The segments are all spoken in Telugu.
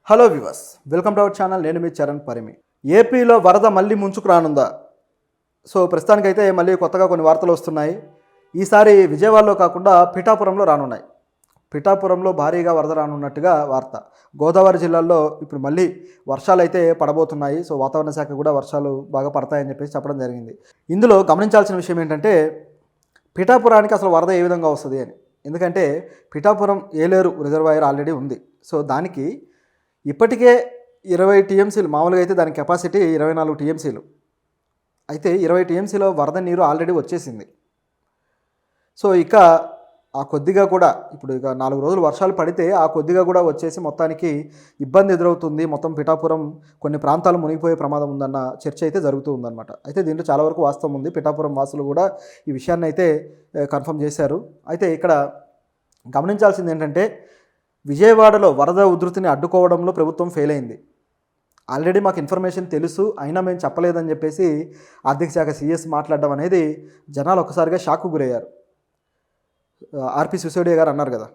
Hello viewers, welcome to our channel. నేను మీ చరణ్ పరిమి. ఏపీలో వరద మళ్ళీ ముంచుకు రానుందా? ప్రస్తుతానికైతే మళ్ళీ కొత్తగా కొన్ని వార్తలు వస్తున్నాయి. ఈసారి విజయవాడలో కాకుండా పిఠాపురంలో రానున్నాయి. పిఠాపురంలో భారీగా వరద రానున్నట్టుగా వార్త. గోదావరి జిల్లాల్లో ఇప్పుడు మళ్ళీ వర్షాలు అయితే పడబోతున్నాయి. వాతావరణ శాఖ కూడా వర్షాలు బాగా పడతాయని చెప్పేసి చెప్పడం జరిగింది. ఇందులో గమనించాల్సిన విషయం ఏంటంటే పిఠాపురానికి అసలు వరద ఏ విధంగా వస్తుంది అని. ఎందుకంటే పిఠాపురం ఏలేరు రిజర్వాయర్ ఆల్రెడీ ఉంది. దానికి ఇప్పటికే 20 టీఎంసీలు, మామూలుగా అయితే దాని కెపాసిటీ 24 టీఎంసీలు. అయితే 20 టీఎంసీలో వరద నీరు ఆల్రెడీ వచ్చేసింది. ఇక ఆ కొద్దిగా కూడా ఇప్పుడు ఇక 4 రోజులు వర్షాలు పడితే ఆ కొద్దిగా కూడా వచ్చేసి మొత్తానికి ఇబ్బంది ఎదురవుతుంది. మొత్తం పిఠాపురం కొన్ని ప్రాంతాలు మునిగిపోయే ప్రమాదం ఉందన్న చర్చ అయితే జరుగుతూ ఉందన్నమాట. అయితే దీంట్లో చాలా వరకు వాస్తవం ఉంది. పిఠాపురం వాసులు కూడా ఈ విషయాన్ని అయితే కన్ఫర్మ్ చేశారు. అయితే ఇక్కడ గమనించాల్సింది ఏంటంటే విజయవాడలో వరద ఉధృతిని అడ్డుకోవడంలో ప్రభుత్వం ఫెయిల్ అయింది. ఆల్రెడీ మాకు ఇన్ఫర్మేషన్ తెలుసు, అయినా మేము చెప్పలేదని చెప్పేసి ఆర్థిక శాఖ సీఎస్ మాట్లాడడం అనేది జనాలు ఒక్కసారిగా షాక్కు గురయ్యారు. ఆర్పి సిసోడియా గారు అన్నారు కదా,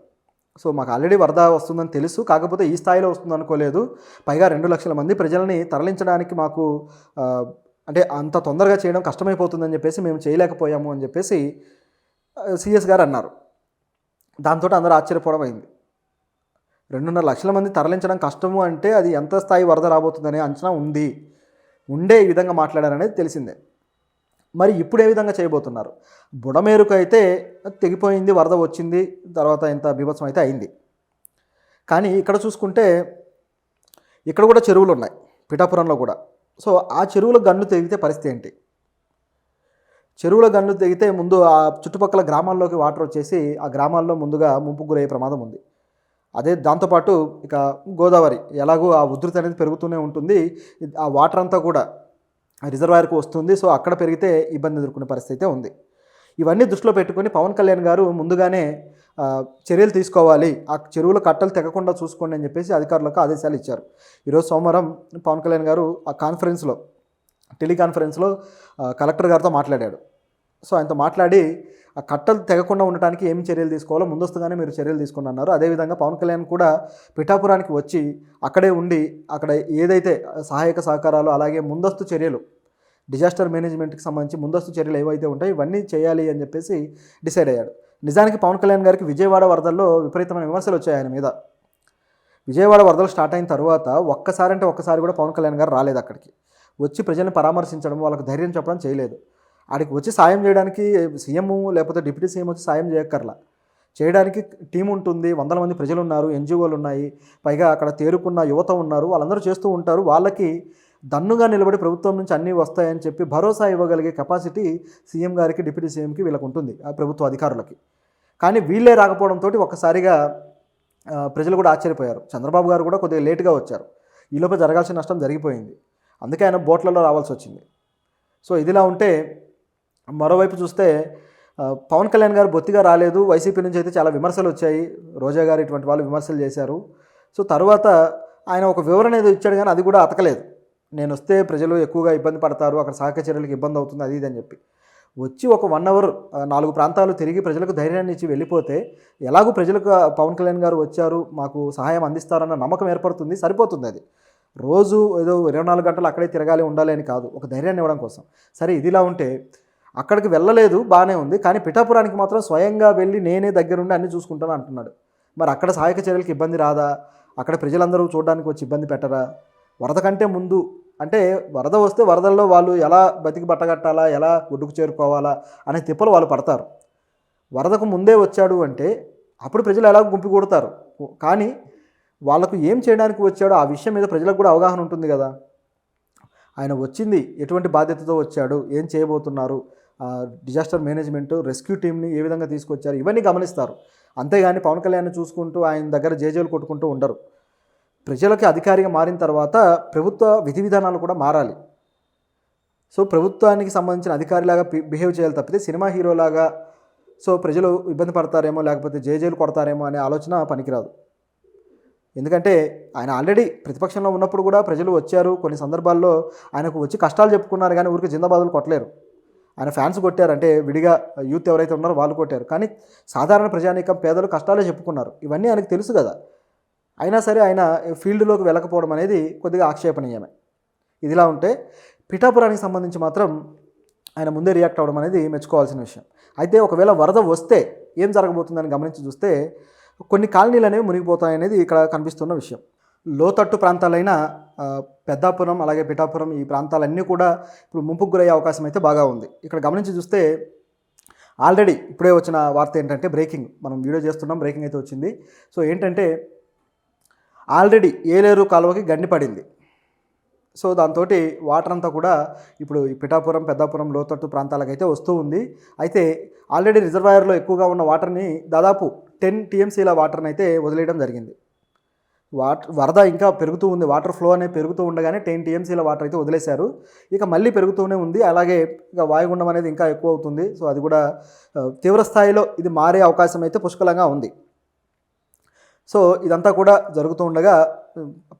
మాకు ఆల్రెడీ వరద వస్తుందని తెలుసు, కాకపోతే ఈ స్థాయిలో వస్తుంది అనుకోలేదు, పైగా 2 లక్షల మంది ప్రజలని తరలించడానికి మాకు అంటే అంత తొందరగా చేయడం కష్టమైపోతుందని చెప్పేసి మేము చేయలేకపోయాము అని చెప్పేసి సీఎస్ గారు అన్నారు. దాంతో అందరూ ఆశ్చర్యపోవడం అయింది. 2.5 లక్షల మంది తరలించడం కష్టము అంటే అది ఎంత స్థాయి వరద రాబోతుందనే అంచనా ఉండే ఈ విధంగా మాట్లాడారనేది తెలిసిందే. మరి ఇప్పుడు ఏ విధంగా చేయబోతున్నారు? బుడమేరుకు అయితే తెగిపోయింది, వరద వచ్చింది, తర్వాత ఎంత బీభత్సం అయితే అయింది. కానీ ఇక్కడ చూసుకుంటే ఇక్కడ కూడా చెరువులు ఉన్నాయి, పిఠాపురంలో కూడా. ఆ చెరువుల గన్ను తెగితే పరిస్థితి ఏంటి? చెరువుల గన్ను తెగితే ముందు ఆ చుట్టుపక్కల గ్రామాల్లోకి వాటర్ వచ్చేసి ఆ గ్రామాల్లో ముందుగా ముంపుకు గురయ్యే ప్రమాదం ఉంది. అదే దాంతోపాటు ఇక గోదావరి ఎలాగో ఆ ఉధృతి అనేది పెరుగుతూనే ఉంటుంది, ఆ వాటర్ అంతా కూడా రిజర్వాయర్కు వస్తుంది. అక్కడ పెరిగితే ఇబ్బంది ఎదుర్కొనే పరిస్థితి ఉంది. ఇవన్నీ దృష్టిలో పెట్టుకొని పవన్ కళ్యాణ్ గారు ముందుగానే చర్యలు తీసుకోవాలి, ఆ చెరువుల కట్టలు తెగకుండా చూసుకోండి అని చెప్పేసి అధికారులకు ఆదేశాలు ఇచ్చారు. ఈరోజు సోమవారం పవన్ కళ్యాణ్ గారు ఆ టెలికాన్ఫరెన్స్లో కలెక్టర్ గారితో మాట్లాడాడు. ఆయనతో మాట్లాడి ఆ కట్టలు తెగకుండా ఉండటానికి ఏం చర్యలు తీసుకోవాలో ముందస్తుగానే మీరు చర్యలు తీసుకుని అన్నారు. అదేవిధంగా పవన్ కళ్యాణ్ కూడా పిఠాపురానికి వచ్చి అక్కడే ఉండి అక్కడ ఏదైతే సహాయక సహకారాలు అలాగే ముందస్తు చర్యలు, డిజాస్టర్ మేనేజ్మెంట్కి సంబంధించి ముందస్తు చర్యలు ఏవైతే ఉంటాయో ఇవన్నీ చేయాలి అని చెప్పేసి డిసైడ్ అయ్యాడు. నిజానికి పవన్ కళ్యాణ్ గారికి విజయవాడ వరదల్లో విపరీతమైన విమర్శలు వచ్చాయి ఆయన మీద. విజయవాడ వరదలు స్టార్ట్ అయిన తర్వాత ఒక్కసారి కూడా పవన్ కళ్యాణ్ గారు రాలేదు అక్కడికి. వచ్చి ప్రజల్ని పరామర్శించడం, వాళ్ళకి ధైర్యం చెప్పడం చేయలేదు. ఆడికి వచ్చి సాయం చేయడానికి సీఎం లేకపోతే డిప్యూటీ సీఎం వచ్చి సాయం చేయక్కర్లా, చేయడానికి టీం ఉంటుంది, 100 మంది ప్రజలు ఉన్నారు, ఎన్జిఓలు ఉన్నాయి, పైగా అక్కడ తేరుకున్న యువత ఉన్నారు, వాళ్ళందరూ చేస్తూ ఉంటారు. వాళ్ళకి దన్నుగా నిలబడి ప్రభుత్వం నుంచి అన్నీ వస్తాయని చెప్పి భరోసా ఇవ్వగలిగే కెపాసిటీ సీఎం గారికి, డిప్యూటీ సీఎంకి వీళ్ళకు ఉంటుంది, ఆ ప్రభుత్వ అధికారులకి. కానీ వీళ్ళే రాకపోవడంతో ఒక్కసారిగా ప్రజలు కూడా ఆశ్చర్యపోయారు. చంద్రబాబు గారు కూడా కొద్దిగా లేటుగా వచ్చారు. ఈలోపే జరగాల్సిన నష్టం జరిగిపోయింది, అందుకే ఆయన బోట్లలో రావాల్సి వచ్చింది. ఇదిలా ఉంటే మరోవైపు చూస్తే పవన్ కళ్యాణ్ గారు బొత్తిగా రాలేదు. వైసీపీ నుంచి అయితే చాలా విమర్శలు వచ్చాయి, రోజా గారు ఇటువంటి వాళ్ళు విమర్శలు చేశారు. తర్వాత ఆయన ఒక వివరణ ఏదో ఇచ్చాడు, కానీ అది కూడా అతకలేదు. నేను వస్తే ప్రజలు ఎక్కువగా ఇబ్బంది పడతారు, అక్కడ సహకార చర్యలకు ఇబ్బంది అవుతుంది, అది ఇది అని చెప్పి వచ్చి ఒక 1 అవర్ 4 ప్రాంతాలు తిరిగి ప్రజలకు ధైర్యాన్ని ఇచ్చి వెళ్ళిపోతే ఎలాగూ ప్రజలకు పవన్ కళ్యాణ్ గారు వచ్చారు, మాకు సహాయం అందిస్తారన్న నమ్మకం ఏర్పడుతుంది, సరిపోతుంది. అది రోజు ఏదో 24 గంటలు అక్కడే తిరగాలి ఉండాలి అని కాదు, ఒక ధైర్యాన్ని ఇవ్వడం కోసం. సరే, ఇదిలా ఉంటే అక్కడికి వెళ్ళలేదు, బాగానే ఉంది, కానీ పిఠాపురానికి మాత్రం స్వయంగా వెళ్ళి నేనే దగ్గరుండి అన్నీ చూసుకుంటాను అంటున్నాడు. మరి అక్కడ సహాయక చర్యలకు ఇబ్బంది రాదా? అక్కడ ప్రజలందరూ చూడడానికి వచ్చి ఇబ్బంది పెట్టరా? వరద కంటే ముందు అంటే వరద వస్తే వరదల్లో వాళ్ళు ఎలా బతికి బట్టగట్టాలా, ఎలా ఒడ్డుకు చేరుకోవాలా అనే తిప్పలు వాళ్ళు పడతారు. వరదకు ముందే వచ్చాడు అంటే అప్పుడు ప్రజలు ఎలా గుంపుకూడతారు, కానీ వాళ్ళకు ఏం చేయడానికి వచ్చాడో ఆ విషయం మీద ప్రజలకు కూడా అవగాహన ఉంటుంది కదా. ఆయన వచ్చింది ఎటువంటి బాధ్యతతో వచ్చాడు, ఏం చేయబోతున్నారు, డిజాస్టర్ మేనేజ్మెంట్, రెస్క్యూ టీమ్ని ఏ విధంగా తీసుకొచ్చారు, ఇవన్నీ గమనిస్తారు. అంతేగాని పవన్ కళ్యాణ్ చూసుకుంటూ ఆయన దగ్గర జేజేలు కొట్టుకుంటూ ఉండరు. ప్రజలకి అధికారిగా మారిన తర్వాత ప్రభుత్వ విధి విధానాలు కూడా మారాలి. ప్రభుత్వానికి సంబంధించిన అధికారిలాగా బిహేవ్ చేయాలి తప్పితే సినిమా హీరోలాగా ప్రజలు ఇబ్బంది పడతారేమో లేకపోతే జేజేలు కొడతారేమో అనే ఆలోచన పనికిరాదు. ఎందుకంటే ఆయన ఆల్రెడీ ప్రతిపక్షంలో ఉన్నప్పుడు కూడా ప్రజలు వచ్చారు, కొన్ని సందర్భాల్లో ఆయనకు వచ్చి కష్టాలు చెప్పుకున్నారు, కానీ ఊరికి జిందాబాదులు కొట్టలేరు. ఆయన ఫ్యాన్స్ కొట్టారు, అంటే విడిగా యూత్ ఎవరైతే ఉన్నారో వాళ్ళు కొట్టారు, కానీ సాధారణ ప్రజానీకం, పేదలు కష్టాలే చెప్పుకున్నారు. ఇవన్నీ ఆయనకు తెలుసు కదా. అయినా సరే ఆయన ఫీల్డ్లోకి వెళ్ళకపోవడం అనేది కొద్దిగా ఆక్షేపణీయమే. ఇదిలా ఉంటే పిఠాపురానికి సంబంధించి మాత్రం ఆయన ముందే రియాక్ట్ అవ్వడం అనేది మెచ్చుకోవాల్సిన విషయం. అయితే ఒకవేళ వరద వస్తే ఏం జరగబోతుందని గమనించి చూస్తే కొన్ని కాలనీలు అనేవి మునిగిపోతాయనేది ఇక్కడ కనిపిస్తున్న విషయం. లోతట్టు ప్రాంతాలైన పెద్దాపురం అలాగే పిఠాపురం ఈ ప్రాంతాలన్నీ కూడా ఇప్పుడు ముంపుకు గురయ్యే అవకాశం అయితే బాగా ఉంది. ఇక్కడ గమనించి చూస్తే ఆల్రెడీ ఇప్పుడే వచ్చిన వార్త ఏంటంటే బ్రేకింగ్, మనం వీడియో చేస్తున్నాం, బ్రేకింగ్ అయితే వచ్చింది. సో ఏంటంటే ఆల్రెడీ ఏలేరు కాలువకి గండి పడింది. సో దాంతో వాటర్ అంతా కూడా ఇప్పుడు ఈ పిఠాపురం పెద్దాపురం లోతట్టు ప్రాంతాలకైతే వస్తూ ఉంది. అయితే ఆల్రెడీ రిజర్వాయర్లో ఎక్కువగా ఉన్న వాటర్ని దాదాపు 10 టీఎంసీల వాటర్ని అయితే వదిలేయడం జరిగింది. వరద ఇంకా పెరుగుతూ ఉంది, వాటర్ ఫ్లో అనేది పెరుగుతూ ఉండగానే 10 టీఎంసీల వాటర్ అయితే వదిలేశారు. ఇక మళ్ళీ పెరుగుతూనే ఉంది. అలాగే ఇక వాయుగుండం అనేది ఇంకా ఎక్కువ అవుతుంది. సో అది కూడా తీవ్ర స్థాయిలో ఇది మారే అవకాశం అయితే పుష్కలంగా ఉంది. సో ఇదంతా కూడా జరుగుతూ ఉండగా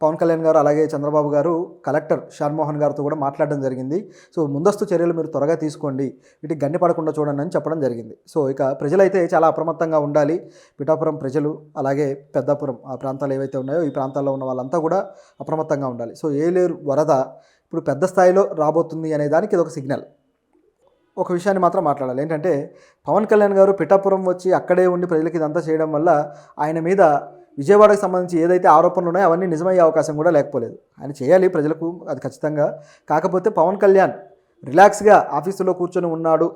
పవన్ కళ్యాణ్ గారు అలాగే చంద్రబాబు గారు కలెక్టర్ షాన్మోహన్ గారితో కూడా మాట్లాడడం జరిగింది. సో ముందస్తు చర్యలు మీరు త్వరగా తీసుకోండి, వీటికి గండి పడకుండా చూడండి అని చెప్పడం జరిగింది. సో ఇక ప్రజలైతే చాలా అప్రమత్తంగా ఉండాలి. పిఠాపురం ప్రజలు అలాగే పెద్దాపురం ఆ ప్రాంతాలు ఏవైతే ఉన్నాయో ఈ ప్రాంతాల్లో ఉన్న వాళ్ళంతా కూడా అప్రమత్తంగా ఉండాలి. సో ఏలేరు వరద ఇప్పుడు పెద్ద స్థాయిలో రాబోతుంది అనే దానికి ఇది ఒక సిగ్నల్. ఒక విషయాన్ని మాత్రం మాట్లాడాలి, ఏంటంటే పవన్ కళ్యాణ్ గారు పిఠాపురం వచ్చి అక్కడే ఉండి ప్రజలకి ఇదంతా చేయడం వల్ల ఆయన మీద విజయవాడకు సంబంధించి ఏదైతే ఆరోపణలు ఉన్నాయో అవన్నీ నిజమయ్యే అవకాశం కూడా లేకపోలేదు. ఆయన చేయాలి ప్రజలకు, అది ఖచ్చితంగా. కాకపోతే పవన్ కళ్యాణ్ రిలాక్స్గా ఆఫీసులో కూర్చొని ఉన్నాడు